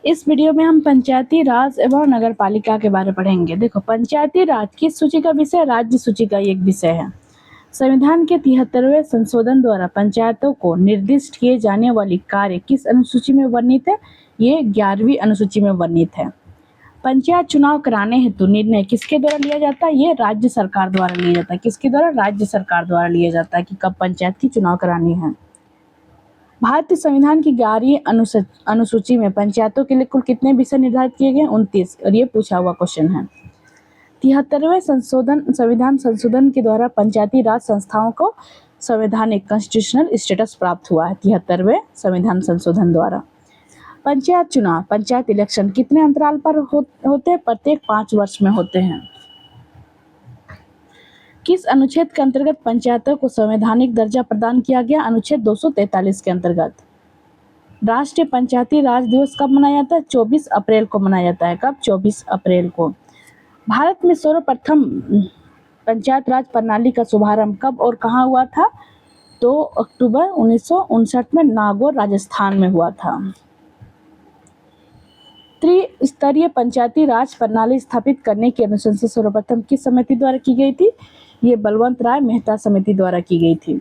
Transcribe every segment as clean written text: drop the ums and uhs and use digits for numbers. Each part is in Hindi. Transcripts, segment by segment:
इस वीडियो में हम पंचायती राज एवं नगर पालिका के बारे में पढ़ेंगे। देखो, पंचायती राज किस सूची का विषय? राज्य सूची का एक विषय है। संविधान के 73वें संशोधन द्वारा पंचायतों को निर्दिष्ट किए जाने वाली कार्य किस अनुसूची में वर्णित है? ये 11वीं अनुसूची में वर्णित है। पंचायत चुनाव कराने हेतु निर्णय किसके द्वारा लिया जाता है? ये राज्य सरकार द्वारा लिया जाता है। किसके द्वारा? राज्य सरकार द्वारा लिया जाता है कि कब पंचायत की चुनाव करानी है। भारतीय संविधान की 11वीं अनुसूची में पंचायतों के लिए कुल कितने विषय निर्धारित किए गए? 29। और ये पूछा हुआ क्वेश्चन है। 73वें संविधान संशोधन के द्वारा पंचायती राज संस्थाओं को संवैधानिक कॉन्स्टिट्यूशनल स्टेटस प्राप्त हुआ है। 73वें संविधान संशोधन द्वारा। पंचायत चुनाव, पंचायत इलेक्शन कितने अंतराल पर होते हैं? प्रत्येक 5 वर्ष में होते हैं। किस अनुच्छेद के अंतर्गत पंचायतों को संवैधानिक दर्जा प्रदान किया गया? अनुच्छेद 243 के अंतर्गत। राष्ट्रीय पंचायती राज दिवस कब मनाया जाता है? 24 अप्रैल को मनाया जाता है। कब? 24 अप्रैल को। भारत में सर्वप्रथम पंचायत राज प्रणाली का शुभारंभ कब और कहाँ हुआ था? 2 अक्टूबर 1959 में नागौर, राजस्थान में हुआ था। त्रिस्तरीय पंचायती राज प्रणाली स्थापित करने की अनुशंसा सर्वप्रथम किस समिति द्वारा की गई थी? ये बलवंत राय मेहता समिति द्वारा की गई थी।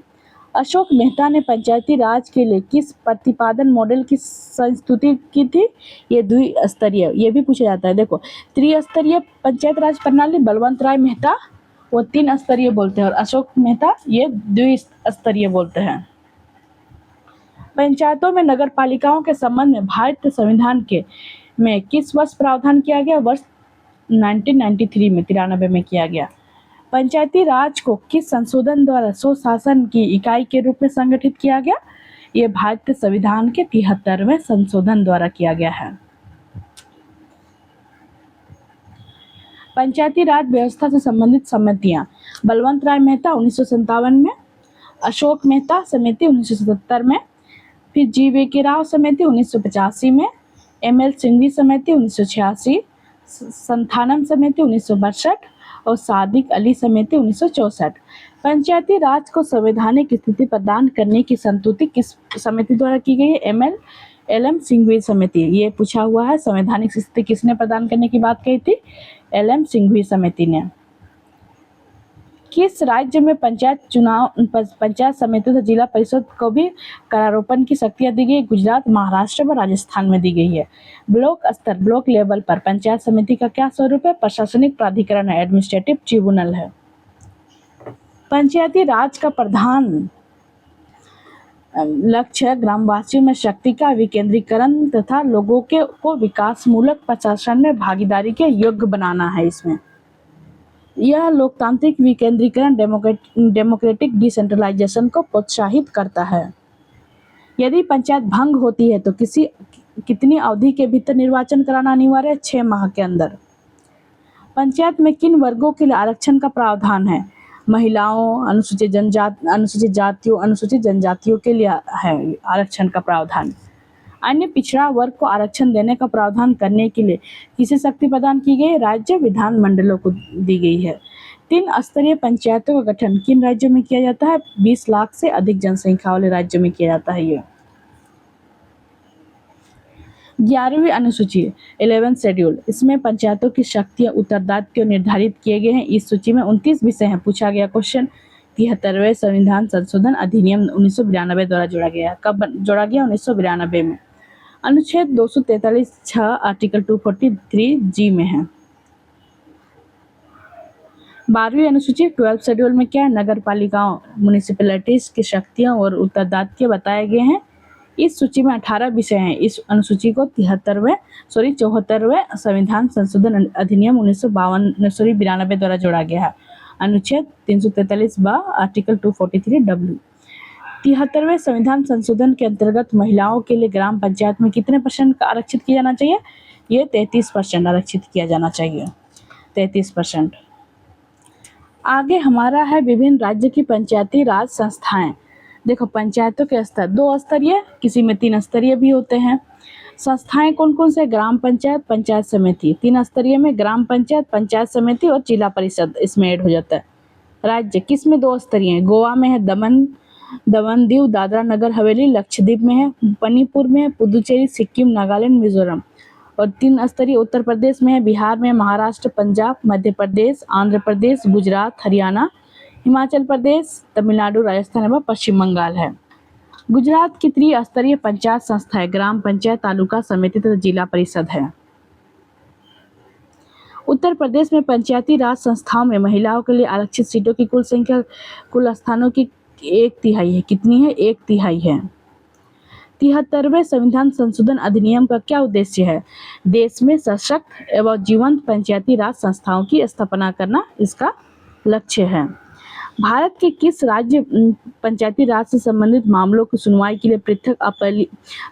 अशोक मेहता ने पंचायती राज के लिए किस प्रतिपादन मॉडल की संस्तुति की थी? ये द्विस्तरीय। ये भी पूछा जाता है। देखो, त्रिस्तरीय पंचायत राज प्रणाली बलवंत राय मेहता वो 3 स्तरीय बोलते हैं और अशोक मेहता ये द्विस्तरीय बोलते हैं। पंचायतों में नगर पालिकाओं के संबंध में भारतीय संविधान में किस वर्ष प्रावधान किया गया? वर्ष 1993 में 93 में किया गया। पंचायती राज को किस संशोधन द्वारा स्वशासन की इकाई के रूप में संगठित किया गया? ये भारतीय संविधान के 73वें संशोधन द्वारा किया गया है। पंचायती राज व्यवस्था से संबंधित समितियां बलवंत राय मेहता 1957 में, अशोक मेहता समिति 1977 में, फिर GV राव समिति 1985 में, ML सिंघवी समिति 1986, संथानम समिति 1962 और सादिक अली समिति 1964। पंचायती राज को संवैधानिक स्थिति प्रदान करने की संस्तुति किस समिति द्वारा की गई है? LM सिंघवी समिति। ये पूछा हुआ है, संवैधानिक स्थिति किसने प्रदान करने की बात कही थी? LM सिंघवी समिति ने। किस राज्य में पंचायत समिति तथा जिला परिषद को भी करारोपण की शक्तियां दी गई? गुजरात, महाराष्ट्र व राजस्थान में दी गई है। ब्लॉक लेवल पर पंचायत समिति का क्या स्वरूप है? प्रशासनिक प्राधिकरण है, एडमिनिस्ट्रेटिव ट्रिब्यूनल है। पंचायती राज का प्रधान लक्ष्य ग्रामवासियों में शक्ति का विकेंद्रीकरण तथा लोगों को विकासमूलक प्रशासन में भागीदारी के योग्य बनाना है। इसमें यह लोकतांत्रिक विकेंद्रीकरण डेमोक्रेटिक डिसेंट्रलाइजेशन को प्रोत्साहित करता है। यदि पंचायत भंग होती है तो कितनी अवधि के भीतर निर्वाचन कराना अनिवार्य है? 6 माह के अंदर। पंचायत में किन वर्गों के लिए आरक्षण का प्रावधान है? महिलाओं, अनुसूचित जातियों, अनुसूचित जनजातियों के लिए है आरक्षण का प्रावधान। अन्य पिछड़ा वर्ग को आरक्षण देने का प्रावधान करने के लिए किसे शक्ति प्रदान की गई? राज्य विधानमंडलों को दी गई है। 3 स्तरीय पंचायतों का गठन किन राज्यों में किया जाता है? 20 लाख से अधिक जनसंख्या वाले राज्यों में किया जाता है। ये 11वीं अनुसूची 11th शेड्यूल, इसमें पंचायतों की शक्तियां, उत्तरदायित्व निर्धारित किए गए हैं। इस सूची में 29 विषय हैं। पूछा गया क्वेश्चन। 73वें संविधान संशोधन अधिनियम 1992 द्वारा जोड़ा गया। कब जोड़ा गया? 1992 में। अनुच्छेद 243(6) आर्टिकल 243G में है। 12वीं अनुसूची 12th शेड्यूल में क्या है? नगर पालिकाओं, म्युनिसिपैलिटीज की शक्तियां और उत्तरदायित्व बताए गए हैं। इस सूची में 18 विषय हैं। इस अनुसूची को 74वें संविधान संशोधन अधिनियम 92 द्वारा जोड़ा गया है। अनुच्छेद 343(ब) आर्टिकल 243W। 73वें संविधान संशोधन के अंतर्गत महिलाओं के लिए ग्राम पंचायत में कितने % आरक्षित किया जाना चाहिए? ये 33% आरक्षित किया जाना चाहिए। 33%। आगे हमारा है विभिन्न राज्य की पंचायती राज संस्थाएं। देखो, पंचायतों के स्तर 2 स्तरीय, किसी में 3 स्तरीय भी होते हैं। संस्थाएं कौन कौन से? ग्राम पंचायत, पंचायत समिति। 3 स्तरीय में ग्राम पंचायत, पंचायत समिति और जिला परिषद इसमें ऐड हो जाता है। राज्य किस में 2 स्तरीय है? गोवा में है दमन, दीव, दादरा नगर हवेली, लक्षद्वीप में है, मणिपुर में है, पुदुचेरी, सिक्किम, नागालैंड, मिजोरम और 3 स्तरीय उत्तर प्रदेश में है, बिहार में, महाराष्ट्र, पंजाब, मध्य प्रदेश, आंध्र प्रदेश, गुजरात, हरियाणा, हिमाचल प्रदेश, तमिलनाडु, राजस्थान एवं पश्चिम बंगाल है। गुजरात की त्रिस्तरीय पंचायत संस्था है, ग्राम पंचायत, तालुका समिति तथा जिला परिषद है। उत्तर प्रदेश में पंचायती राज संस्थाओं में महिलाओं के लिए आरक्षित सीटों की कुल संख्या कुल स्थानों की 1/3 है। कितनी है? 1/3 है। 73वें संविधान संशोधन अधिनियम का क्या उद्देश्य है? देश में सशक्त एवं जीवंत पंचायती राज संस्थाओं की स्थापना करना इसका लक्ष्य है। भारत के किस राज्य पंचायती राज से संबंधित मामलों की सुनवाई के लिए पृथक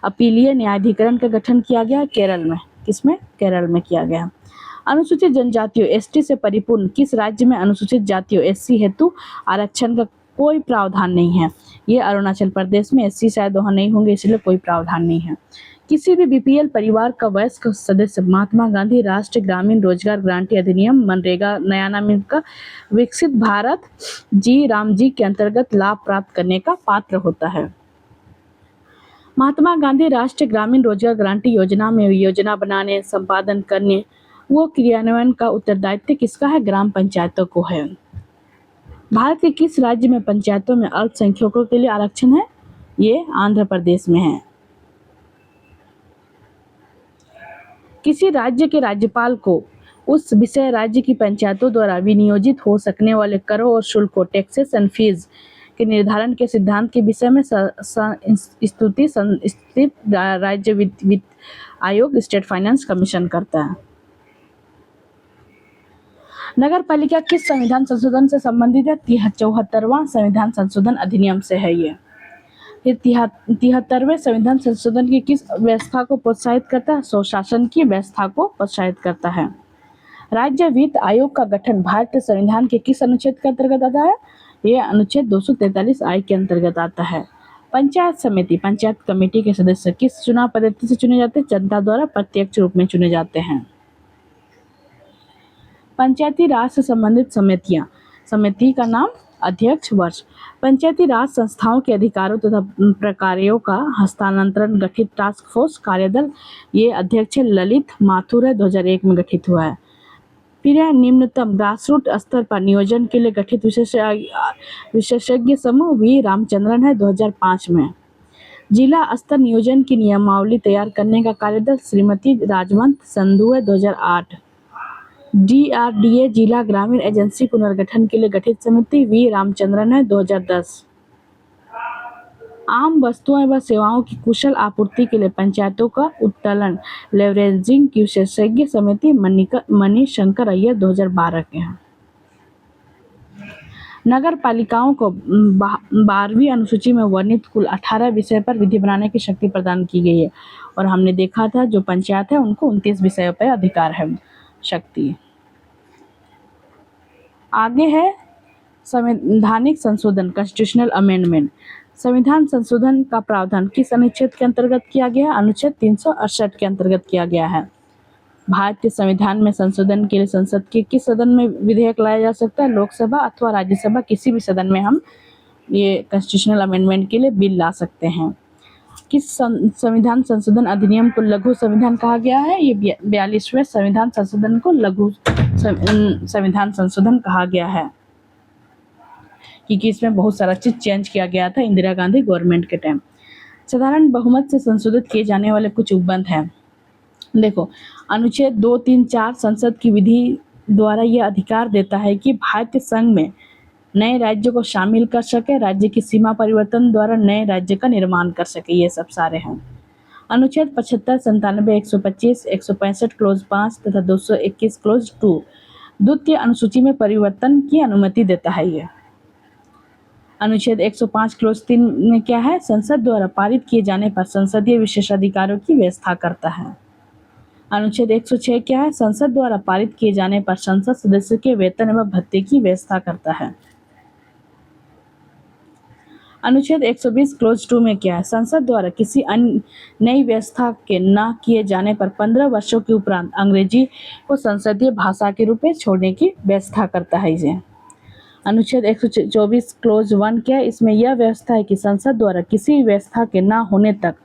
अपीलीय न्यायाधिकरण का गठन किया गया? केरल में। किसमें? केरल में किया गया। अनुसूचित जनजातियों एसटी से परिपूर्ण किस राज्य में अनुसूचित जातियों एससी हेतु आरक्षण का कोई प्रावधान नहीं है? ये अरुणाचल प्रदेश में। एससी शायद वहाँ नहीं होंगे, इसलिए कोई प्रावधान नहीं है। किसी भी बीपीएल परिवार का वयस्क सदस्य महात्मा गांधी राष्ट्रीय ग्रामीण रोजगार गारंटी अधिनियम मनरेगा नया नाम इनका विकसित भारत जी रामजी के अंतर्गत लाभ प्राप्त करने का पात्र होता है। महात्मा गांधी राष्ट्रीय ग्रामीण रोजगार गारंटी योजना में योजना बनाने, संपादन करने वो क्रियान्वयन का उत्तरदायित्व किसका है? ग्राम पंचायतों को है। भारत के किस राज्य में पंचायतों में अल्पसंख्यकों के लिए आरक्षण है? ये आंध्र प्रदेश में है। किसी राज्य के राज्यपाल को उस विषय राज्य की पंचायतों द्वारा विनियोजित हो सकने वाले करों और शुल्कों टैक्सेस एंड फीस के निर्धारण के सिद्धांत के विषय में स्थित राज्य वित्त आयोग स्टेट फाइनेंस कमीशन करता है। नगर पालिका किस संविधान संशोधन से संबंधित है? 74वां संविधान संशोधन अधिनियम से है। ये 73वें संविधान संशोधन की किस व्यवस्था को प्रोत्साहित करता है? स्वशासन की व्यवस्था को प्रोत्साहित करता है। राज्य वित्त आयोग का गठन भारतीय संविधान के किस अनुच्छेद के अंतर्गत आता है? ये अनुच्छेद 243 के अंतर्गत आता है। पंचायत समिति पंचायत कमेटी के सदस्य किस चुनाव पद्धति से चुने जाते हैं? जनता द्वारा प्रत्यक्ष रूप में चुने जाते हैं। पंचायती राज से संबंधित समितियां, समिति का नाम अध्यक्ष वर्ष। पंचायती राज संस्थाओं के अधिकारों तथा प्रक्रियाओं का हस्तांतरण गठित टास्क फोर्स कार्यदल, ये अध्यक्ष ललित माथुर है, 2001 में गठित हुआ है। फिर है निम्नतम ग्रासरूट स्तर पर नियोजन के लिए गठित विशेषज्ञ समूह, वी रामचंद्रन है, 2005 में। जिला स्तर नियोजन की नियमावली तैयार करने का कार्यदल श्रीमती राजवंत संधू है, 2008। DRDA जिला ग्रामीण एजेंसी पुनर्गठन के लिए गठित समिति, वी रामचंद्रन है, 2010। आम वस्तुओं एवं सेवाओं की कुशल आपूर्ति के लिए पंचायतों का उत्तोलन लेवरेजिंग की विशेषज्ञ समिति, मणिशंकर अय्यर, 2012 के हैं। नगर पालिकाओं को 12वीं अनुसूची में वर्णित कुल 18 विषय पर विधि बनाने की शक्ति प्रदान की गई है। और हमने देखा था जो पंचायत है उनको 29 विषयों पर अधिकार है, शक्ति। आगे है संवैधानिक संशोधन, कॉन्स्टिट्यूशनल अमेंडमेंट। संविधान संशोधन का प्रावधान किस अनुच्छेद के अंतर्गत किया गया है? अनुच्छेद 368 के अंतर्गत किया गया है। भारतीय संविधान में संशोधन के लिए संसद के किस सदन में विधेयक लाया जा सकता है? लोकसभा अथवा राज्यसभा, किसी भी सदन में हम ये कॉन्स्टिट्यूशनल अमेंडमेंट के लिए बिल ला सकते हैं। किस संविधान संशोधन अधिनियम को लघु संविधान कहा गया है? ये 42वें संविधान संशोधन को लघु संविधान संशोधन कहा गया है, क्योंकि इसमें बहुत सारा चीज चेंज किया गया था इंदिरा गांधी गवर्नमेंट के टाइम। साधारण बहुमत से संशोधित किए जाने वाले कुछ उपबंध हैं। देखो, अनुच्छेद 2, 3, 4 संसद की विधि द्वारा यह अधिकार देता है कि भारतीय संघ में नए राज्यों को शामिल कर सके, राज्य की सीमा परिवर्तन द्वारा नए राज्य का निर्माण कर सके, ये सब सारे हैं। अनुच्छेद 75, 97, 125, 165 क्लोज 5 तथा 221 क्लोज 2 द्वितीय अनुसूची में परिवर्तन की अनुमति देता है। ये अनुच्छेद 105 क्लोज 3 में क्या है? संसद द्वारा पारित किए जाने पर संसदीय विशेषाधिकारों की व्यवस्था करता है। अनुच्छेद 106 क्या है? संसद द्वारा पारित किए जाने पर संसद सदस्य के वेतन एवं भत्ते की व्यवस्था करता है। अनुच्छेद 120 क्लोज 2 में क्या है? संसद द्वारा किसी अन्य नई व्यवस्था के न किए जाने पर 15 वर्षों के उपरांत अंग्रेजी को संसदीय भाषा के रूप में छोड़ने की व्यवस्था करता है इसे। अनुच्छेद 124 क्लोज 1 क्या है? इसमें यह व्यवस्था है कि संसद द्वारा किसी व्यवस्था के न होने तक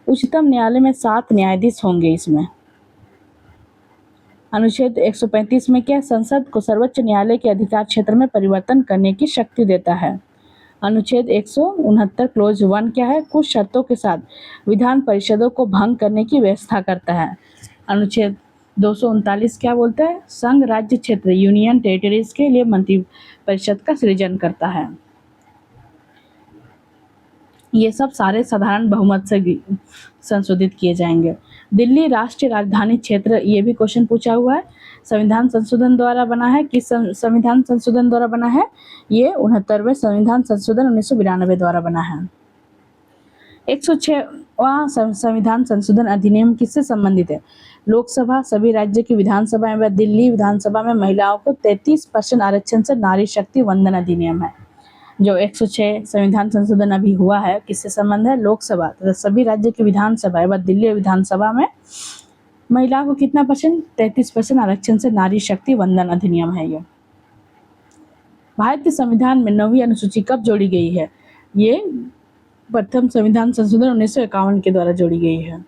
उच्चतम न्यायालय में 7 न्यायाधीश होंगे इसमें। अनुच्छेद 135 में क्या संसद को सर्वोच्च न्यायालय के अधिकार क्षेत्र में परिवर्तन करने की शक्ति देता है। अनुच्छेद 169 क्लोज 1 क्या है, कुछ शर्तों के साथ विधान परिषदों को भंग करने की व्यवस्था करता है। अनुच्छेद 239 क्या बोलता है, संघ राज्य क्षेत्र यूनियन टेरिटरीज के लिए मंत्री परिषद का सृजन करता है। ये सब सारे साधारण बहुमत से संशोधित किए जाएंगे। दिल्ली राष्ट्रीय राजधानी क्षेत्र, ये भी क्वेश्चन पूछा हुआ है, संविधान संशोधन द्वारा बना है। किस संविधान संशोधन द्वारा बना है, ये 69वें संविधान संशोधन 1992 द्वारा बना है। 106वां संविधान संशोधन अधिनियम किससे संबंधित है, लोकसभा, सभी राज्य की विधानसभा व दिल्ली विधानसभा में महिलाओं को 33% आरक्षण से नारी शक्ति वंदन अधिनियम है। जो 106 संविधान संशोधन अभी हुआ है, किससे संबंध है, लोकसभा तथा सभी राज्य की विधानसभा एवं दिल्ली विधानसभा में महिलाओं को कितना परसेंट, 33% आरक्षण से नारी शक्ति वंदन अधिनियम है। ये भारत के संविधान में 9वीं अनुसूची कब जोड़ी गई है, ये प्रथम संविधान संशोधन 1951 के द्वारा जोड़ी गई है।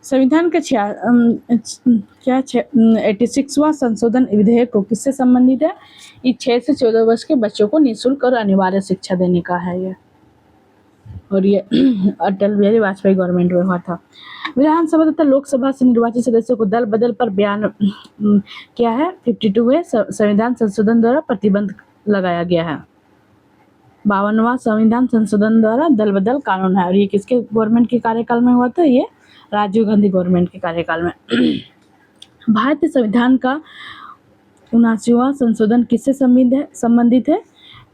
संविधान का 86वां संशोधन विधेयक को किससे संबंधित है, ये 6 से 14 वर्ष के बच्चों को निःशुल्क और अनिवार्य शिक्षा देने का है ये, और ये अटल बिहारी वाजपेयी गवर्नमेंट में हुआ था। विधानसभा तथा लोकसभा से निर्वाचित सदस्यों को दल बदल पर बयान क्या है, 52वें संविधान संशोधन द्वारा प्रतिबंध लगाया गया है। 52वां संविधान संशोधन द्वारा दल बदल कानून है, और ये किसके गवर्नमेंट के कार्यकाल में हुआ था, ये राजीव गांधी गवर्नमेंट के कार्यकाल में। भारतीय संविधान का 79वां संशोधन किससे संबंधित है,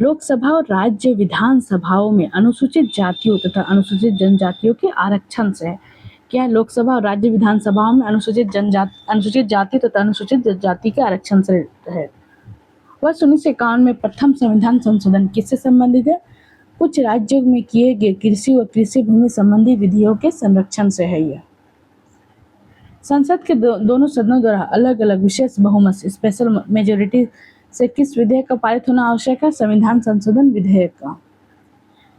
लोकसभा और राज्य विधानसभाओं में अनुसूचित जातियों तथा अनुसूचित जनजातियों के आरक्षण से है। क्या है, लोकसभा और राज्य विधानसभाओं में अनुसूचित जाति तथा अनुसूचित जनजाति के आरक्षण से है। वर्ष 1951 में प्रथम संविधान संशोधन किससे संबंधित है, कुछ राज्यों में किए गए कृषि और कृषि भूमि संबंधी विधियों के संरक्षण से है। यह संसद के दोनों सदनों द्वारा अलग अलग विशेष बहुमत स्पेशल मेजोरिटी से किस विधेयक का पारित होना आवश्यक है, संविधान संशोधन विधेयक का।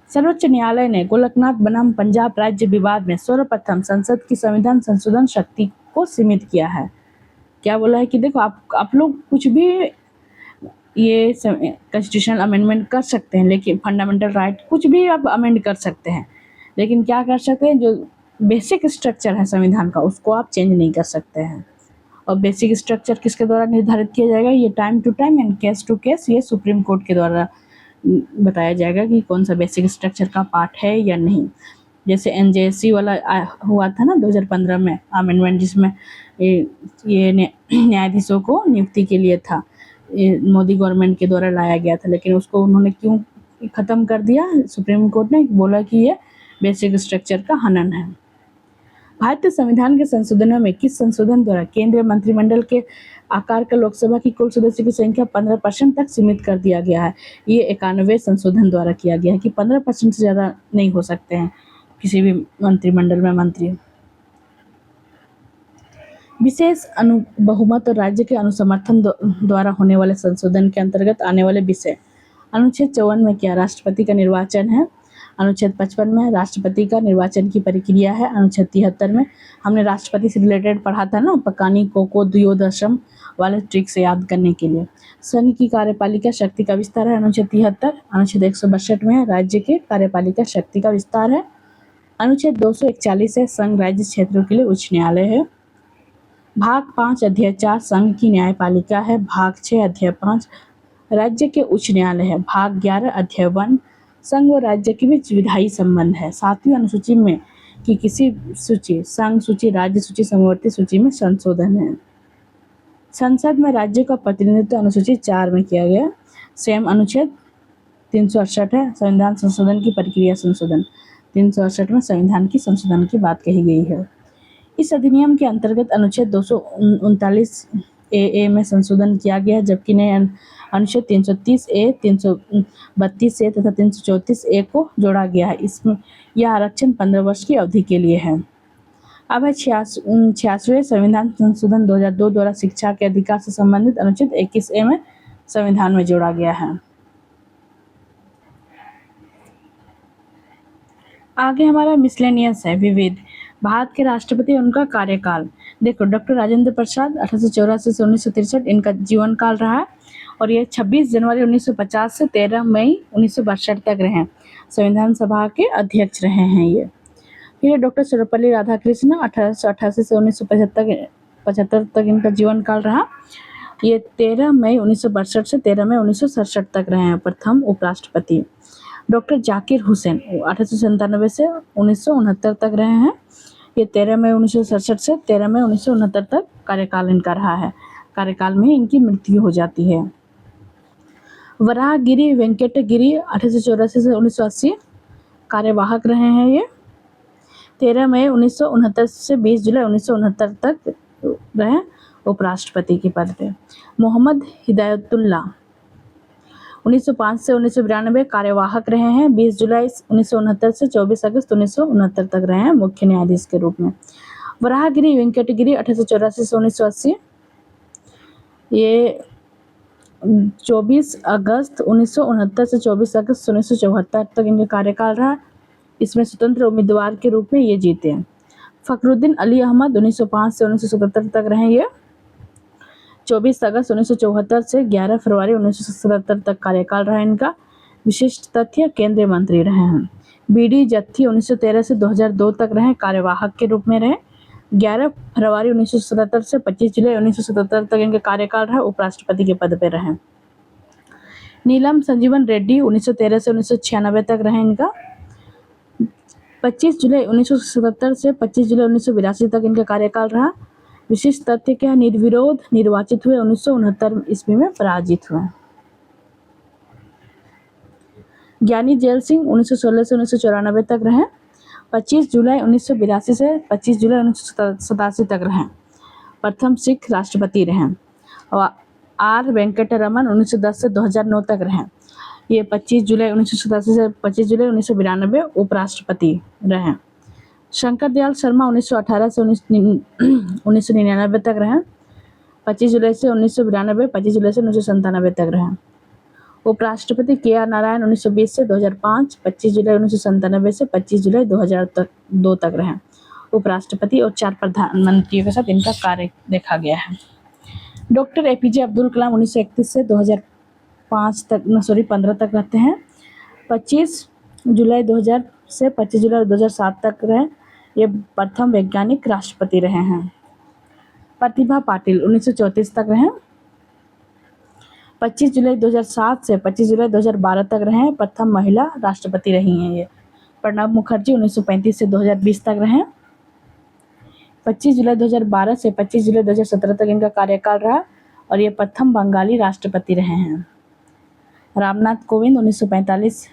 सर्वोच्च न्यायालय ने गोलकनाथ बनाम पंजाब राज्य विवाद में सर्वप्रथम संसद की संविधान संशोधन शक्ति को सीमित किया है। क्या बोला है कि देखो आप लोग कुछ भी ये कॉन्स्टिट्यूशनल अमेंडमेंट कर सकते हैं, लेकिन फंडामेंटल राइट कुछ भी आप अमेंड कर सकते हैं, लेकिन क्या कर सकते हैं, जो बेसिक स्ट्रक्चर है संविधान का उसको आप चेंज नहीं कर सकते हैं। और बेसिक स्ट्रक्चर किसके द्वारा निर्धारित किया जाएगा, ये time to time and case to case, ये सुप्रीम कोर्ट के द्वारा बताया जाएगा कि कौन सा बेसिक स्ट्रक्चर का पार्ट है या नहीं। जैसे NJSC वाला हुआ था ना 2015 में अमेंडमेंट, जिसमें ये न्यायाधीशों को नियुक्ति के लिए था, मोदी गवर्नमेंट के द्वारा लाया गया था, लेकिन उसको उन्होंने क्यों ख़त्म कर दिया, सुप्रीम कोर्ट ने बोला कि ये बेसिक स्ट्रक्चर का हनन है। भारतीय संविधान के संशोधनों में किस संशोधन द्वारा केंद्रीय मंत्रिमंडल के आकार का लोकसभा की कुल सदस्यों की संख्या 15% तक सीमित कर दिया गया है। ये 91वें संशोधन द्वारा किया गया है कि 15% से ज़्यादा नहीं हो सकते हैं किसी भी मंत्रिमंडल में मंत्री। विशेष बहुमत और राज्य के अनुसमर्थन द्वारा होने वाले संशोधन के अंतर्गत आने वाले विषय, अनुच्छेद 54 में क्या राष्ट्रपति का निर्वाचन है, अनुच्छेद 55 में राष्ट्रपति का निर्वाचन की प्रक्रिया है, अनुच्छेद 73 में हमने राष्ट्रपति से रिलेटेड पढ़ा था ना, पकानी कोको द्योदशम वाले ट्रिक से याद करने के लिए। संघ की कार्यपालिका शक्ति का विस्तार है, अनुच्छेद 73। अनुच्छेद 162 में राज्य के कार्यपालिका शक्ति का विस्तार है। अनुच्छेद 241 है, संघ राज्य क्षेत्रों के लिए उच्च न्यायालय है। भाग 5 अध्याय 4 संघ की न्यायपालिका है। भाग 6 अध्याय 5 राज्य के उच्च न्यायालय है। भाग 11 अध्याय 1 संघ और राज्य के बीच विधायी संबंध है। 7वीं अनुसूची में कि किसी सूची, संघ सूची, राज्य सूची, समवर्ती सूची में संशोधन है। संसद में राज्य का प्रतिनिधित्व अनुसूची 4 में किया गया। सेम अनुच्छेद 368 है, संविधान संशोधन की प्रक्रिया संशोधन। 368 में संविधान की संशोधन की बात कही गई है। इस अधिनियम के अंतर्गत अनुच्छेद 239 ए में संशोधन किया गया, जबकि नए अनुच्छेद 330 ए, 332 ए तथा 334 ए को जोड़ा गया है। इसमें यह आरक्षण 15 वर्ष की अवधि के लिए है। अब है 86वें संविधान संशोधन 2002 द्वारा शिक्षा के अधिकार से संबंधित अनुच्छेद 21 ए में संविधान में जोड़ा गया है। आगे हमारा मिसलेनियस है, विविध। भारत के राष्ट्रपति उनका कार्यकाल, देखो डॉक्टर राजेंद्र प्रसाद 1884 से 1963 इनका जीवन काल रहा है और ये 26 जनवरी 1950 से 13 मई 1962 तक रहे, संविधान सभा के अध्यक्ष रहे हैं ये। फिर डॉक्टर सर्वपल्ली राधाकृष्णन 1888 से 1975 तक इनका जीवन काल रहा, ये 13 मई 1962 से 13 मई 1967 तक रहे हैं, प्रथम उपराष्ट्रपति। डॉक्टर जाकिर हुसैन 1897 से 1969 तक रहे हैं, ये 13 मई 1967 से 13 मई 1969 तक कार्यकाल इनका रहा है, कार्यकाल में इनकी मृत्यु हो जाती है। वराहगिरी वेंकटगिरी 1884 से 1980 कार्यवाहक रहे हैं, ये 13 मई 1969 से 20 जुलाई 1969 तक रहे उपराष्ट्रपति के पद पे। मोहम्मद हिदायतुल्ला 1905 से 1992 कार्यवाहक रहे हैं, 20 जुलाई 1969 से 24 अगस्त 1969 तक रहे हैं मुख्य न्यायाधीश के रूप में। वराहगिरी वेंकटगिरी 1884 से 1980, ये 24 अगस्त 1969 से 24 अगस्त 1974 तक इनका कार्यकाल रहा, इसमें स्वतंत्र उम्मीदवार के रूप में ये जीते। फखरुद्दीन अली अहमद 1905 से 1977 तक रहे, ये 24 अगस्त 1974 से 11 फरवरी 1977 तक कार्यकाल रहा इनका। विशिष्ट तथ्य, केंद्रीय मंत्री रहे हैं। बीडी जत्थी 1913 से 2002 तक रहे, कार्यवाहक के रूप में रहे। 11 फरवरी 1977 से 25 जुलाई 1977 तक इनका कार्यकाल रहा, उपराष्ट्रपति के पद पर रहे। नीलम संजीवन रेड्डी 1913 से 1996 तक रहे इनका। 25 जुलाई 1977 से 25 जुलाई 1982 तक इनका कार्यकाल रहा। विशिष्ट तथ्य क्या, निर्विरोध निर्वाचित हुए, 1969 ईस्वी में पराजित हुए। ज्ञानी जेल सिंह 1916 से 1994 तक रहे, 25 जुलाई 1982 से 25 जुलाई 1987 तक रहे, प्रथम सिख राष्ट्रपति रहे। और आर वेंकटरमन 1910 से 2009 तक रहे, ये 25 जुलाई 1987 से 25 जुलाई 1992 उपराष्ट्रपति रहे। शंकर दयाल शर्मा 1918 से 1999 तक रहे, 25 जुलाई से 1992, 25 जुलाई से 1997 तक रहे। उपराष्ट्रपति के आर नारायण 1920 से 2005, 25 जुलाई 1997 से 25 जुलाई 2002 तक रहे उपराष्ट्रपति। और 4 प्रधानमंत्रियों के साथ इनका कार्य देखा गया है। डॉक्टर एपीजे अब्दुल कलाम 1931 से 15 तक रहते हैं, 25 जुलाई 2000 से 25 जुलाई 2007 तक रहे, ये प्रथम वैज्ञानिक राष्ट्रपति रहे हैं। प्रतिभा पाटिल 1934 तक रहे, 25 जुलाई 2007 से 25 जुलाई 2012 तक रहे, प्रथम महिला राष्ट्रपति रही हैं ये। प्रणब मुखर्जी 1935 से 2020 तक रहे, 25 जुलाई 2012 से 25 जुलाई 2017 तक इनका कार्यकाल रहा और ये प्रथम बंगाली राष्ट्रपति रहे हैं। रामनाथ कोविंद 1945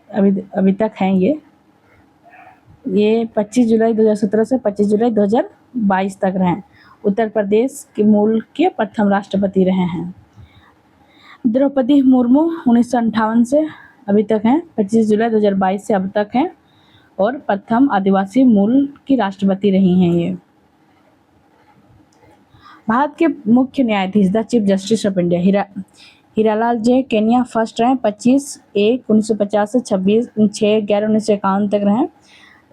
अभी तक हैं ये 25 जुलाई 2017 से 25 जुलाई 2022 तक रहे, उत्तर प्रदेश के मूल के प्रथम राष्ट्रपति रहे हैं। द्रौपदी मुर्मू 1958 से अभी तक हैं, 25 जुलाई 2022 से अब तक हैं और प्रथम आदिवासी मूल की राष्ट्रपति रही हैं ये। भारत के मुख्य न्यायाधीश the chief justice of India Hiralal J Kenya first रहे, 25/1/1950 से 26/6/11/1951 तक रहे।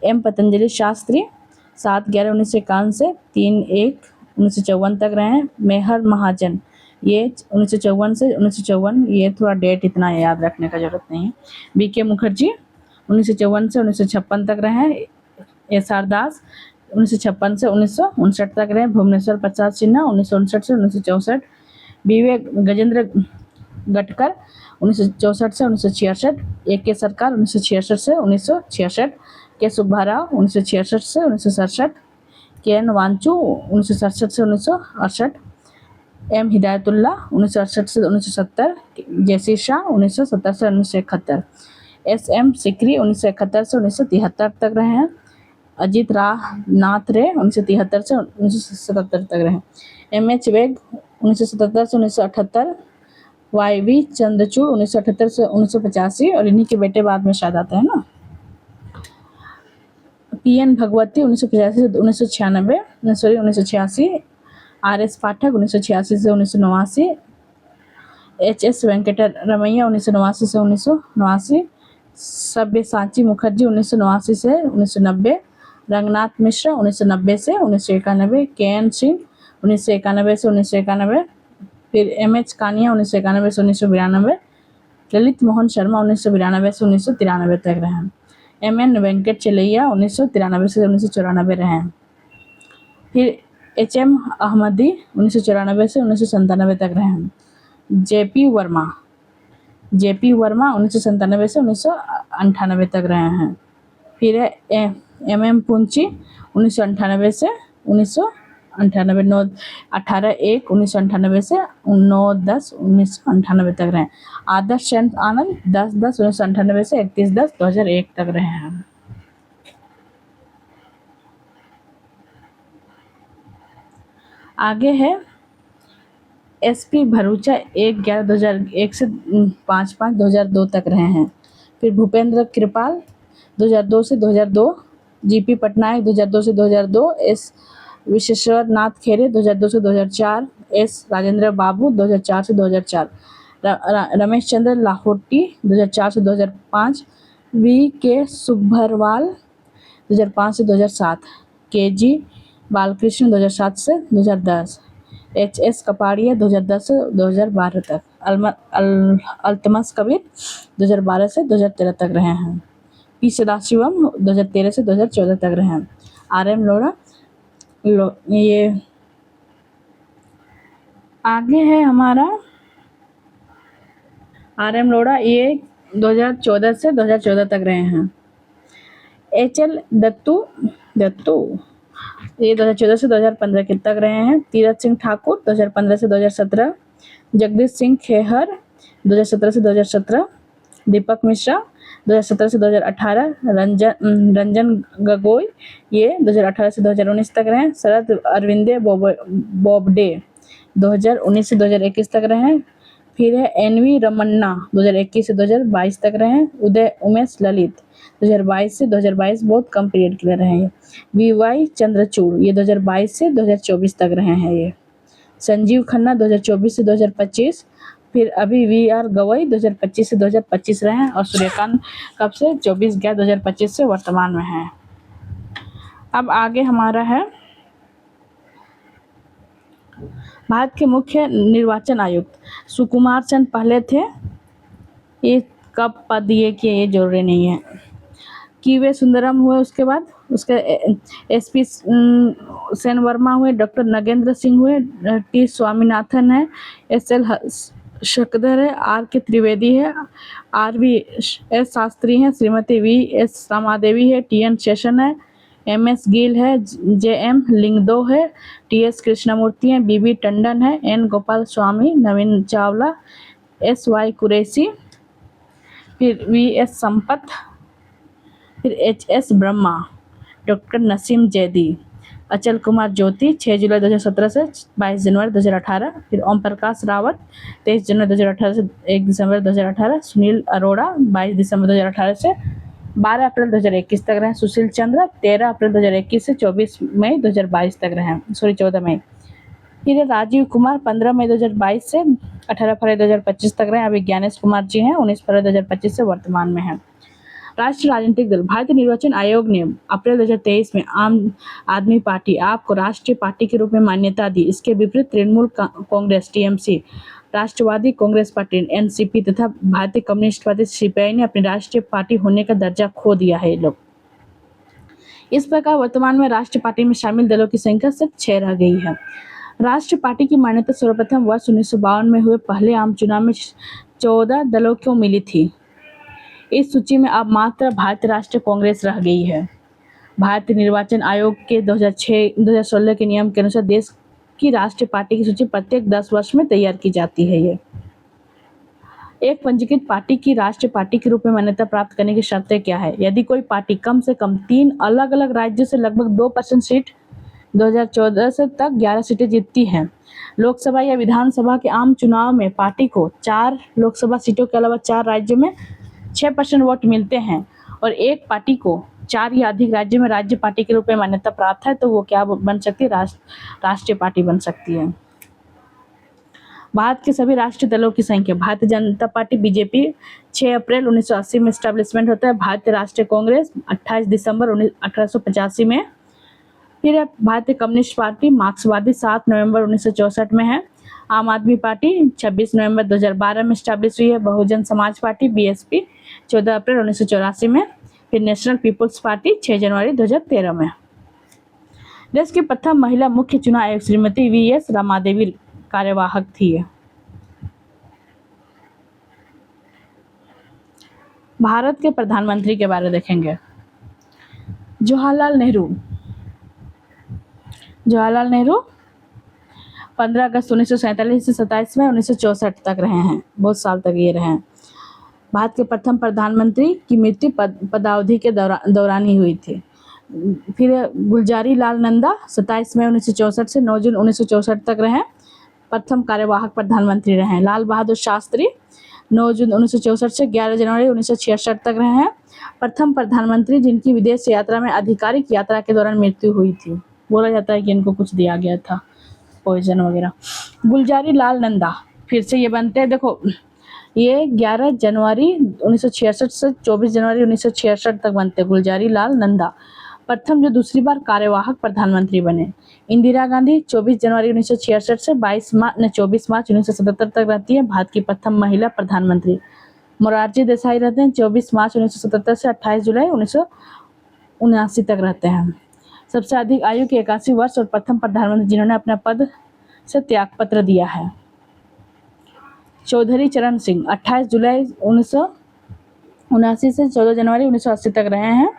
एम पतंजलि शास्त्री 7/11/1951 से 3/1/1954 तक रहे। मेहर महाजन ये 1954 से 1954, ये थोड़ा डेट इतना याद रखने का जरूरत नहीं है। बीके मुखर्जी 1954 से 1956 तक रहे। एसआर दास 1956 से 1959 तक रहे। भुवनेश्वर प्रसाद सिन्हा 1959 से 1964। विवेक गजेंद्र गटकर 1964 से 1966। ए.के. सरकार 1966 से 1966। के सुब्बाराव 1966 से 1967। के.एन. वांचू 1967 से 1968। एम हिदायतुल्ला 1968 से 1970। जयसी शाह 1970 से 1971। एस.एम. सिकरी 1971 से 1973 तक रहे हैं। अजीत नाथ रे 1973 से 1977 तक रहे। एम.एच. वेग 1977 से 1978। वाई.वी. चंद्रचूड़ 1978 से 1985 और इन्हीं के बेटे बाद में शायद आते हैं ना। पी.एन. भगवती 1985 से 1986। आर.एस. पाठक 1986 से 1989। एच.एस. वेंकटरमैया 1989 से 1989। सब्यसाची मुखर्जी 1989 से 1990। रंगनाथ मिश्रा 1990 से 1991, के.एन. सिंह 1991 से 1991, फिर एम.एच. कानिया 1991 से 1992, ललित मोहन शर्मा 1992 से 1993 तक रहे हैं। एम.एन. वेंकट चलैया 1993 से 1994 रहे हैं। फिर एच.एम. अहमदी 1994 से 1997 तक रहे हैं। जे.पी. वर्मा 1997 से 1998 तक रहे हैं। फिर एम.एम. पुंची 1998 से 1998, 18/1/1998 से 9/10/1998 तक रहे हैं। आदर्श चंद्र आनंद 10/10/1998 से 31/10/2001 तक रहे हैं। आगे है एस.पी. भरूचा 1/11/2001 से 5/5/2002 तक रहे हैं। फिर भूपेंद्र कृपाल 2002 से 2002, जी.पी. पटनायक 2002 से 2002, एस. विश्वेश्वर नाथ खेरे 2002 से 2004, एस. राजेंद्र बाबू 2004 से 2004, रमेश चंद्र लाहोटी 2004 से 2005, वी.के. सुब्बरवाल 2005 से 2007, के.जी. बालकृष्ण 2007 से 2010, एच.एस. कपाड़िया 2010 से 2012 तक, अल्तमस कबीर 2012 से 2013 तक रहे हैं। पी. सदाशिवम 2013 से 2014 तक रहे हैं। आर.एम. लोढ़ा ये आगे है हमारा आर.एम. लोढ़ा, ये 2014 से 2014 तक रहे हैं। एच.एल. दत्तू ये 2014 से 2015 के तक रहे हैं। तीरथ सिंह ठाकुर 2015 से 2017, जगदीश सिंह खेहर 2017 से 2017, दीपक मिश्रा 2017 से 2018, रंजन गगोई ये 2018 से 2019 तक रहे हैं। शरद अरविंदे बोबडे 2019 से 2021 तक रहे हैं। फिर है एन.वी. रमन्ना 2021 से 2022 तक रहे हैं। उमेश ललित 2022 से 2022 बहुत कम पीरियड के लिए रहे हैं। वी.वाई. चंद्रचूड़ ये 2022 से 2024 तक रहे हैं। ये संजीव खन्ना 2024 से 2025, फिर अभी वी.आर. गवई 2025 से 2025 रहे हैं, और सूर्यकांत कब से 24/11/2025 से वर्तमान में है। अब आगे हमारा है भारत के मुख्य निर्वाचन आयुक्त सुकुमार चंद पहले थे। ये कब पद ये कि ये जरूरी नहीं है कि वे सुंदरम हुए, उसके बाद उसके एस.पी. सेन वर्मा हुए, डॉक्टर नगेंद्र सिंह हुए, टी. स्वामीनाथन है, एस.एल. शकदर है, आर.के. त्रिवेदी है, आर.वी.एस. शास्त्री हैं, श्रीमती वी.एस. रामादेवी है, टी.एन. शेषन है, एम.एस. गिल है, जे.एम. लिंगदो है, टी.एस. कृष्णमूर्ति हैं, बी.बी. टंडन है, एन. गोपाल स्वामी, नवीन चावला, एस.वाई. कुरैशी, फिर वी.एस. संपत, फिर एच.एस. ब्रह्मा, डॉक्टर नसीम जैदी, अचल कुमार ज्योति 6 जुलाई 2017 से 22 जनवरी 2018, फिर ओम प्रकाश रावत 23 जनवरी 2018 से 1 दिसंबर 2018, सुनील अरोड़ा 22 दिसंबर 2018 से 12 अप्रैल 2021 तक रहे। सुशील चंद्र 13 अप्रैल 2021 से 24 मई 2022 तक रहे, 14 मई। फिर राजीव कुमार 15 मई 2022 से 18 फरवरी 2025 तक रहे। अभी ज्ञानेश कुमार जी हैं, 19 फरवरी 2025 से वर्तमान में हैं। राष्ट्रीय राजनीतिक दल भारतीय निर्वाचन आयोग ने अप्रैल 2023 में आम आदमी पार्टी आप को राष्ट्रीय पार्टी के रूप में मान्यता दी। इसके विपरीत तृणमूल कांग्रेस टीएमसी, राष्ट्रवादी कांग्रेस पार्टी एनसीपी तथा भारतीय कम्युनिस्ट पार्टी सीपीआई ने अपनी राष्ट्रीय पार्टी होने का दर्जा खो दिया है। लोग इस प्रकार वर्तमान में राष्ट्रीय पार्टी में शामिल दलों की संख्या सिर्फ 6 रह गई है। राष्ट्रीय पार्टी की मान्यता सर्वप्रथम वर्ष 1952 में हुए पहले आम चुनाव में 14 दलों को मिली थी। इस सूची में अब मात्र भारतीय राष्ट्रीय कांग्रेस रह गई है। भारतीय निर्वाचन आयोग के 2016 के नियम के अनुसार देश की राष्ट्रीय पार्टी की सूची प्रत्येक 10 वर्ष में तैयार की जाती है। ये एक पंजीकृत पार्टी की राष्ट्रीय पार्टी के रूप में मान्यता प्राप्त करने की शर्तें क्या है? यदि कोई पार्टी कम से कम 3 अलग अलग राज्यों से लगभग 2% सीट 2014 से तक 11 सीटें जीतती है। लोकसभा या विधानसभा के आम चुनाव में पार्टी को 4 लोकसभा सीटों के अलावा 4 राज्यों में 6% वोट मिलते हैं, और एक पार्टी को 4 या अधिक राज्यों में राज्य पार्टी के रूप में मान्यता प्राप्त है तो वो क्या बन सकती है? राष्ट्रीय पार्टी बन सकती है। भारत के सभी राष्ट्रीय दलों की संख्या: भारतीय जनता पार्टी बीजेपी 6 अप्रैल 1980 में एस्टेब्लिशमेंट होता है। भारतीय राष्ट्रीय कांग्रेस 28 दिसंबर 1885 में। फिर है भारतीय कम्युनिस्ट पार्टी मार्क्सवादी 7 नवंबर 1964 में है। आम आदमी पार्टी 26 नवंबर 2012 में स्टैब्लिश हुई है। बहुजन समाज पार्टी बीएसपी 14 अप्रैल 1984 में। फिर नेशनल पीपुल्स पार्टी 6 जनवरी 2013 में। देश की प्रथम महिला मुख्य चुनाव आयुक्त श्रीमती वीएस रमादेवी कार्यवाहक थी। भारत के प्रधानमंत्री के बारे में देखेंगे। जवाहरलाल नेहरू 15 अगस्त 1947 से 27 मई 1964 तक रहे हैं। बहुत साल तक ये रहे हैं। भारत के प्रथम प्रधानमंत्री की मृत्यु पदावधि के दौरान ही हुई थी। फिर गुलजारी लाल नंदा 27 मई 1964 से 9 जून 1964 तक रहे, प्रथम कार्यवाहक प्रधानमंत्री रहे हैं। लाल बहादुर शास्त्री 9 जून 1964 से 11 जनवरी 1966 तक रहे हैं, प्रथम प्रधानमंत्री जिनकी विदेश यात्रा में आधिकारिक यात्रा के दौरान मृत्यु हुई थी। बोला जाता है कि इनको कुछ दिया गया था, पॉइजन वगैरह। गुलजारी लाल नंदा फिर से ये बनते हैं, देखो ये 11 जनवरी 1966 से 24 जनवरी 1966 तक बनते हैं। गुलजारी लाल नंदा प्रथम जो दूसरी बार कार्यवाहक प्रधानमंत्री बने। इंदिरा गांधी 24 जनवरी 1966 से 24 मार्च 1977 तक रहती है, भारत की प्रथम महिला प्रधानमंत्री। मोरारजी देसाई रहते हैं 24 मार्च 1977 से 28 जुलाई 1979 तक रहते हैं। सबसे अधिक आयु के 81 वर्ष और प्रथम प्रधानमंत्री जिन्होंने अपना पद से त्यागपत्र दिया है। चौधरी चरण सिंह 28 जुलाई 1979 से 14 जनवरी 1980 तक रहे हैं,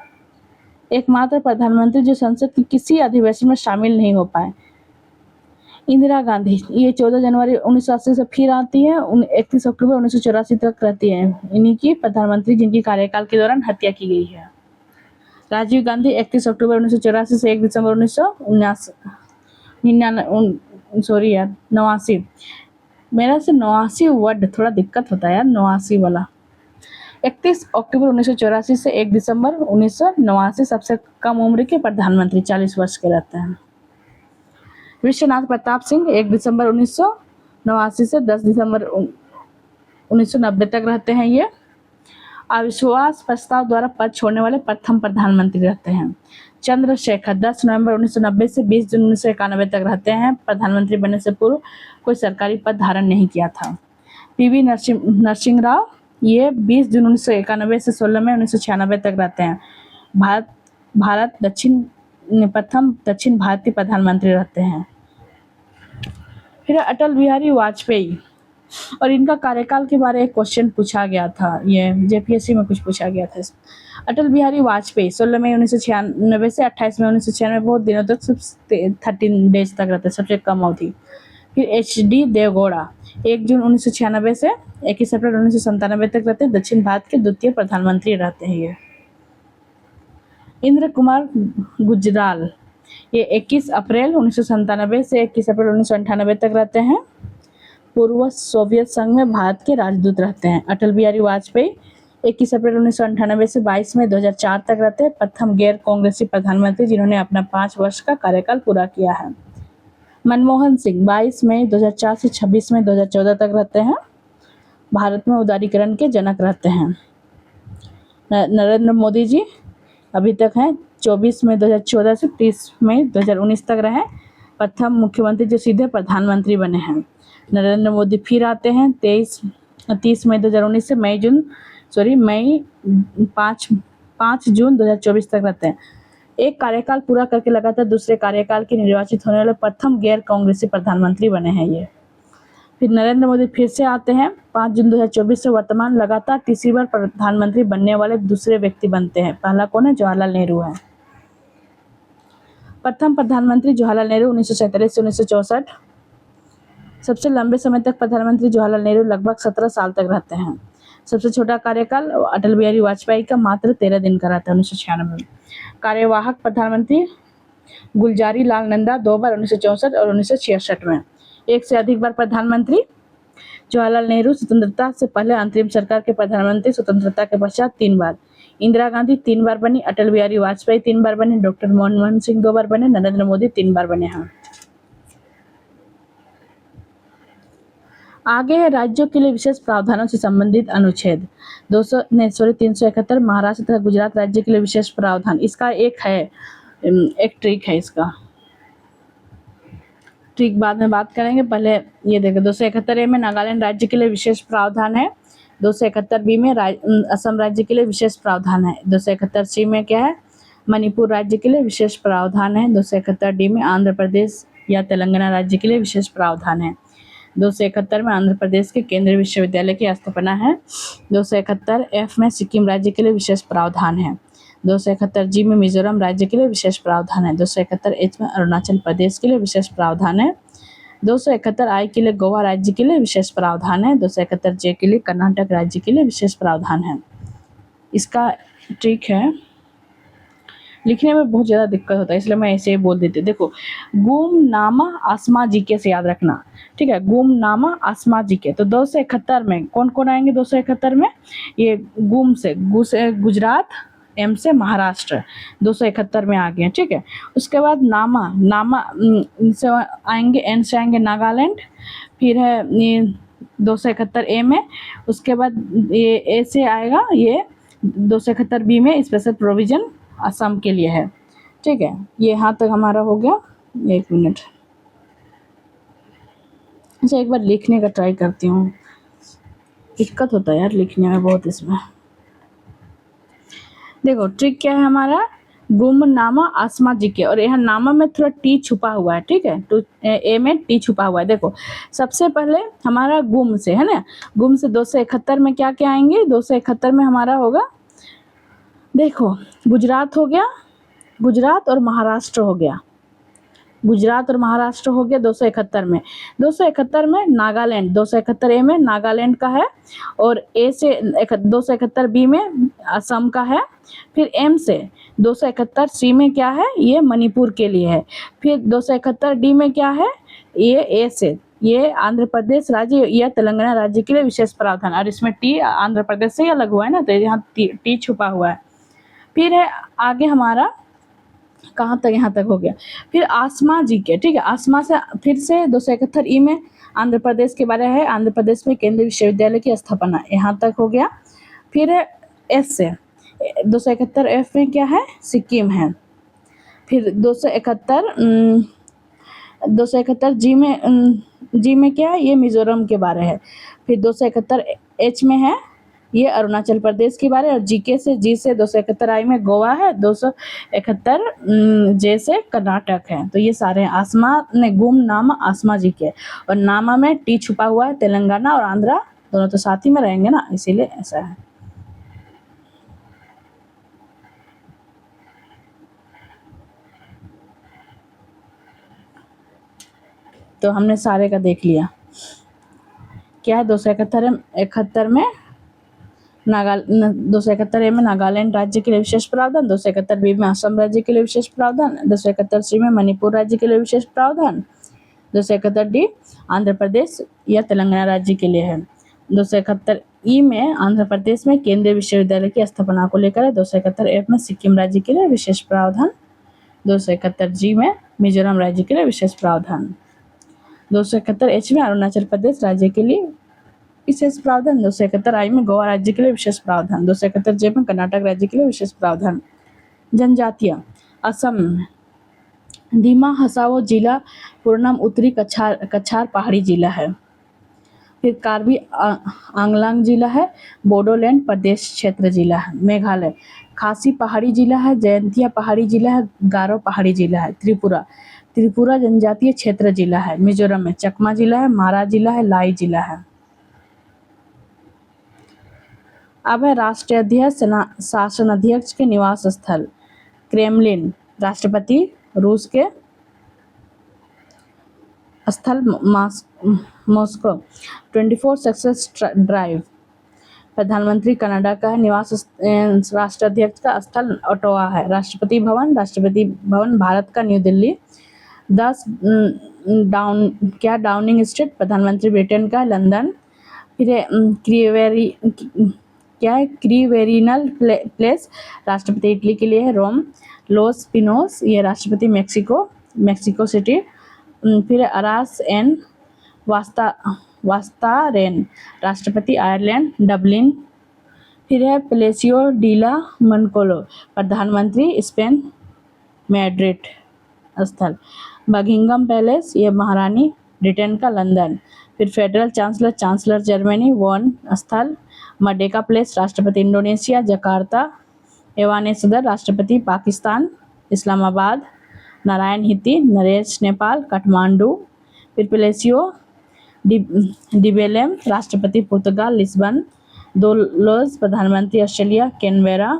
एकमात्र प्रधानमंत्री जो संसद की किसी अधिवेशन में शामिल नहीं हो पाए। इंदिरा गांधी ये 14 जनवरी 1980 से फिर आती है, 31 अक्टूबर 1984 तक रहती है। इन्हीं की प्रधानमंत्री जिनकी कार्यकाल के दौरान हत्या की गई है। राजीव गांधी 31 अक्टूबर 1984 से 1 दिसंबर 1989 मेरा से 89 वर्ड थोड़ा दिक्कत होता है यार, 89 वाला। 31 अक्टूबर 1984 से 1 दिसंबर 1989 सबसे कम उम्र के प्रधानमंत्री 40 वर्ष के रहते हैं। विश्वनाथ प्रताप सिंह 1 दिसंबर 1989 से 10 दिसंबर 1990 तक रहते हैं। ये अविश्वास प्रस्ताव द्वारा पद छोड़ने वाले प्रथम प्रधानमंत्री रहते हैं। चंद्रशेखर 10 नवंबर 1990 से 20 जून 1991 तक रहते हैं। प्रधानमंत्री बनने से पूर्व कोई सरकारी पद धारण नहीं किया था। पीवी नरसिंह राव ये 20 जून 1991 से 16 मई 1996 तक रहते हैं। प्रथम दक्षिण भारतीय प्रधानमंत्री रहते हैं। फिर अटल बिहारी वाजपेयी, और इनका कार्यकाल के बारे में क्वेश्चन पूछा गया था, ये जेपीएससी में कुछ पूछा गया था। अटल बिहारी वाजपेयी 16 मई 1996 से 28 मई 1996, बहुत दिनों तक, सिर्फ 13 डेज तक रहते, सबसे कम अवधि। फिर HD देवगौड़ा 1 जून 1996 से 21 अप्रैल 1997 तक रहते हैं, दक्षिण भारत के द्वितीय प्रधानमंत्री रहते हैं ये। इंद्र कुमार गुजराल ये 21 अप्रैल 1997 से 21 अप्रैल 1998 तक रहते हैं, पूर्व सोवियत संघ में भारत के राजदूत रहते हैं। अटल बिहारी वाजपेयी 21 अप्रैल 1998 से 22 मई 2004 तक रहते हैं, प्रथम गैर कांग्रेसी प्रधानमंत्री जिन्होंने अपना 5 वर्ष का कार्यकाल पूरा किया है। मनमोहन सिंह 22 मई 2004 से 26 मई 2014 तक रहते हैं, भारत में उदारीकरण के जनक रहते हैं। नरेंद्र मोदी जी अभी तक हैं, 24 मई 2014 से 30 मई 2019 तक रहे, प्रथम मुख्यमंत्री जो सीधे प्रधानमंत्री बने हैं। नरेंद्र मोदी फिर आते हैं 30 मई 2019 से 5 जून 2024 तक रहते हैं। एक कार्यकाल पूरा करके लगातार दूसरे कार्यकाल के निर्वाचित होने वाले प्रथम गैर कांग्रेसी प्रधानमंत्री बने हैं ये। फिर नरेंद्र मोदी फिर से आते हैं 5 जून 2024 से वर्तमान लगातार तीसरी बार प्रधानमंत्री बनने वाले दूसरे व्यक्ति बनते हैं। पहला कौन है? जवाहरलाल नेहरू है। प्रथम प्रधानमंत्री जवाहरलाल नेहरू 1947 से 1964। सबसे लंबे समय तक प्रधानमंत्री जवाहरलाल नेहरू लगभग 17 साल तक रहते हैं। सबसे छोटा कार्यकाल अटल बिहारी वाजपेयी का मात्र 13 दिन का रहता है 1996 में। कार्यवाहक प्रधानमंत्री गुलजारी लाल नंदा 2 बार 1964 और 1966 में। एक से अधिक बार प्रधानमंत्री जवाहरलाल नेहरू स्वतंत्रता से पहले अंतरिम सरकार के प्रधानमंत्री, स्वतंत्रता के पश्चात 3 बार। इंदिरा गांधी 3 बार बनी, अटल बिहारी वाजपेयी 3 बार बने, डॉक्टर मनमोहन सिंह 2 बार बने, नरेंद्र मोदी 3 बार बने हैं। आगे है राज्यों के लिए विशेष प्रावधानों से संबंधित अनुच्छेद 371 महाराष्ट्र तथा गुजरात राज्य के लिए विशेष प्रावधान। इसका एक ट्रिक है, इसका ट्रिक बाद में बात करेंगे। पहले ये देखो 271 में नागालैंड राज्य के लिए विशेष प्रावधान है। 271 बी में असम राज्य के लिए विशेष प्रावधान है। 271 सी में क्या है, मणिपुर राज्य के लिए विशेष प्रावधान है। 271 डी में आंध्र प्रदेश या तेलंगाना राज्य के लिए विशेष प्रावधान है। 271 में आंध्र प्रदेश के केंद्रीय विश्वविद्यालय की स्थापना है। 271 एफ में सिक्किम राज्य के लिए विशेष प्रावधान है। 271 जी में मिजोरम राज्य के लिए विशेष प्रावधान है। 271 एच में अरुणाचल प्रदेश के लिए विशेष प्रावधान है। 271 आई के लिए गोवा राज्य के लिए विशेष प्रावधान है। 271 जे के लिए कर्नाटक राज्य के लिए विशेष प्रावधान है। इसका ट्रिक है, लिखने में बहुत ज़्यादा दिक्कत होता है इसलिए मैं ऐसे ही बोल देती हूँ। देखो, गुमनामा आसमा जीके से याद रखना, ठीक है, गुमनामा आसमा जीके। तो 271 में कौन कौन आएंगे? 271 में ये गुम से गुजरात, एम से महाराष्ट्र 271 में आ गए, ठीक है। उसके बाद नामा से आएंगे, एन से आएंगे नागालैंड, फिर है ये 271 ए में। उसके बाद ये ए से आएगा, ये 271 बी में स्पेशल प्रोविजन असम के लिए है, ठीक है। ये यहाँ तक हमारा हो गया। एक मिनट, अच्छा एक बार लिखने का ट्राई करती हूँ, दिक्कत होता है यार लिखने में बहुत इसमें। देखो ट्रिक क्या है हमारा, गुमनामा आसमा जीके, और यहाँ नामा में थोड़ा टी छुपा हुआ है, ठीक है, तो ए में टी छुपा हुआ है। देखो सबसे पहले हमारा गुम से है ना, गुम से 271 में क्या क्या आएंगे? 271 में हमारा होगा, देखो गुजरात हो गया, गुजरात और महाराष्ट्र हो गया, गुजरात और महाराष्ट्र हो गया 271 में। 271 में नागालैंड, 271 ए में नागालैंड का है, और ए से 271 बी में असम का है। फिर एम से 271 सी में क्या है, ये मणिपुर के लिए है। फिर 271 डी में क्या है, ये ए से, ये आंध्र प्रदेश राज्य या तेलंगाना राज्य के लिए विशेष प्रावधान, और इसमें टी आंध्र प्रदेश से ही अलग हुआ है ना, तो यहाँ टी छुपा हुआ है। फिर है आगे हमारा कहाँ तक, यहाँ तक हो गया। फिर आसमा जी के, ठीक है, आसमा से फिर से 271 ई में आंध्र प्रदेश के बारे है, आंध्र प्रदेश में केंद्रीय विश्वविद्यालय की स्थापना, यहाँ तक हो गया। फिर है एस से 271 एफ में क्या है, सिक्किम है। फिर 271 जी में क्या है, ये मिजोरम के बारे है। फिर 271 एच में है, ये अरुणाचल प्रदेश के बारे, और जीके से जी से 271 आई में गोवा है, 271 जे से कर्नाटक है। तो ये सारे हैं। आसमा ने गुम नामा आसमा जी के, और नामा में टी छुपा हुआ है, तेलंगाना और आंध्रा दोनों तो साथ ही में रहेंगे ना, इसीलिए ऐसा है। तो हमने सारे का देख लिया। क्या है 271 में 271 ए में नागालैंड राज्य के लिए विशेष प्रावधान, 271 बी में असम राज्य के लिए विशेष प्रावधान, 271 सी में मणिपुर राज्य के लिए विशेष प्रावधान, 271 डी आंध्र प्रदेश या तेलंगाना राज्य के लिए है। 271 ई में आंध्र प्रदेश में केंद्रीय विश्वविद्यालय की स्थापना को लेकर है। 271 एफ में सिक्किम राज्य के लिए विशेष प्रावधान, 271 जी में मिजोरम राज्य के लिए विशेष प्रावधान, 271 एच में अरुणाचल प्रदेश राज्य के लिए विशेष प्रावधान, 271 आई में गोवा राज्य के लिए विशेष प्रावधान, 271 जे में कर्नाटक राज्य के लिए विशेष प्रावधान। जनजातियां, असम में धीमा हसाओ जिला पूर्णम उत्तरी कछार पहाड़ी जिला है। फिर कार्बी आंगलांग जिला है, बोडोलैंड प्रदेश क्षेत्र जिला है। मेघालय खासी पहाड़ी जिला है, जयंतिया पहाड़ी जिला है, गारो पहाड़ी जिला है। त्रिपुरा जनजातीय क्षेत्र जिला है। मिजोरम में चकमा जिला है, मारा जिला है, लाई जिला है। अब है राष्ट्राध्यक्ष शासन अध्यक्ष के निवास स्थल, क्रेमलिन, राष्ट्रपति रूस के स्थल मॉस्को, 24 सक्सेस ड्राइव। प्रधानमंत्री कनाडा का निवास, राष्ट्राध्यक्ष का स्थल ओटावा है। राष्ट्रपति भवन भारत का न्यू दिल्ली। 10 डाउनिंग स्ट्रीट प्रधानमंत्री ब्रिटेन का लंदन। फिर क्रीवेरिनल प्लेस राष्ट्रपति इटली के लिए है, रोम। लॉस पिनोस ये राष्ट्रपति मेक्सिको सिटी। फिर अरास एन वास्तारेन राष्ट्रपति आयरलैंड डबलिन। फिर है प्लेसियो डीला मनकोलो प्रधानमंत्री स्पेन मैड्रिड स्थल। बकिंगम पैलेस ये महारानी ब्रिटेन का लंदन। फिर federal chancellor chancellor Germany Bonn स्थल। मर्डेका प्लेस राष्ट्रपति इंडोनेशिया जकार्ता। एवाने सदर राष्ट्रपति पाकिस्तान इस्लामाबाद। नारायण हिती नरेश नेपाल काठमांडू। फिर प्लेसियो डिबेलेम राष्ट्रपति पुर्तगाल लिस्बन। दोलोज प्रधानमंत्री ऑस्ट्रेलिया कैनबेरा।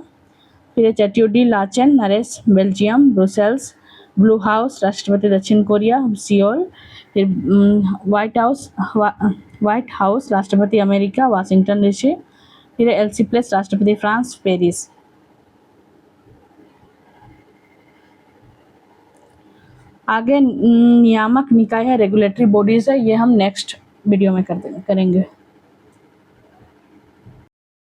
फिर चट्यूडी लाचेन नरेश बेल्जियम ब्रुसेल्स। ब्लू हाउस राष्ट्रपति दक्षिण कोरिया सियोल। फिर व्हाइट हाउस राष्ट्रपति अमेरिका वाशिंगटन डीसी। फिर एल्सी प्लेस राष्ट्रपति फ्रांस पेरिस। आगे नियामक निकाय है रेगुलेटरी बॉडीज है, ये हम नेक्स्ट वीडियो में करेंगे।